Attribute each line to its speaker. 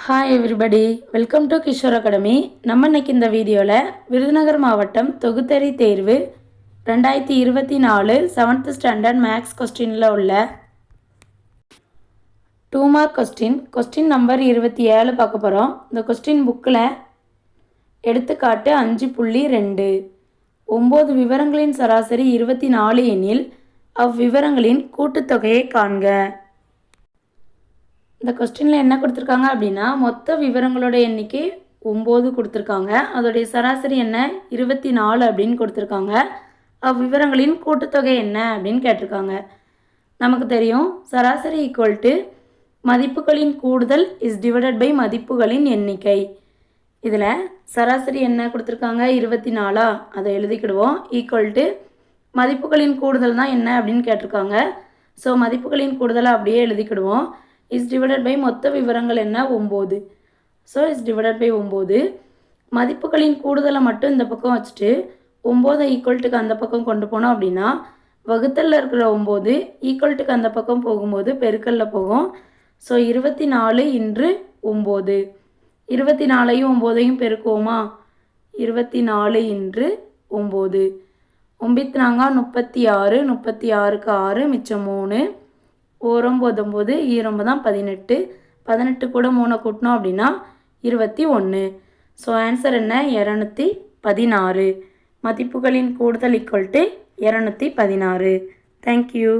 Speaker 1: Hi everybody, welcome to Kishore academy. நம்ம இன்னைக்கு இந்த வீடியோவில் விருதுநகர் மாவட்டம் தொகுத்தறி தேர்வு 2024 7th ஸ்டாண்டர்ட் மேக்ஸ் கொஸ்டினில் உள்ள 2 மார்க் கொஸ்டின் நம்பர் 27 பார்க்க போகிறோம். இந்த கொஸ்டின் புக்கில் எடுத்துக்காட்டு 5.2 9 விவரங்களின் சராசரி 24 எனில் அவ்விவரங்களின் கூட்டுத்தொகையை காண்க. இந்த கொஸ்டினில் என்ன கொடுத்துருக்காங்க அப்படின்னா, மொத்த விவரங்களோட எண்ணிக்கை 9 கொடுத்துருக்காங்க. அதோடைய சராசரி என்ன 24 அப்படின்னு கொடுத்துருக்காங்க. அவ்விவரங்களின் கூட்டுத்தொகை என்ன அப்படின்னு கேட்டிருக்காங்க. நமக்கு தெரியும் சராசரி ஈக்குவல் டு மதிப்புகளின் கூடுதல் இஸ் டிவைடட் பை மதிப்புகளின் எண்ணிக்கை. இதில் சராசரி என்ன கொடுத்துருக்காங்க 24, அதை எழுதிக்கிடுவோம். ஈக்குவல் டு மதிப்புகளின் கூடுதல் தான் என்ன அப்படின்னு கேட்டிருக்காங்க. ஸோ மதிப்புகளின் கூடுதலை அப்படியே எழுதிக்கிடுவோம். இஸ் டிவைடட் பை மொத்த விவரங்கள் என்ன 9. So is divided by 9. மதிப்புகளின் கூடுதலை மட்டும் இந்த பக்கம் வச்சுட்டு 9 ஈக்குவல்ட்டுக்கு அந்த பக்கம் கொண்டு போனோம் அப்படின்னா வகுத்தலில் இருக்கிற 9 ஈக்குவல்ட்டுக்கு அந்த பக்கம் போகும்போது பெருக்கல்ல போகும். ஸோ 24 இன்று 9. 24ஐயும் 9ஐயும் பெருக்குவோமா? 24 இன்று 9. 9 36, 36க்கு 6 மிச்சம் 3. 9 9 18. 18 கூட 3 கூட்டினோம் அப்படின்னா 21. ஸோ ஆன்சர் என்ன 216. மதிப்புகளின் கூடுதல் ஈக்குவல் டு 216. தேங்க்யூ.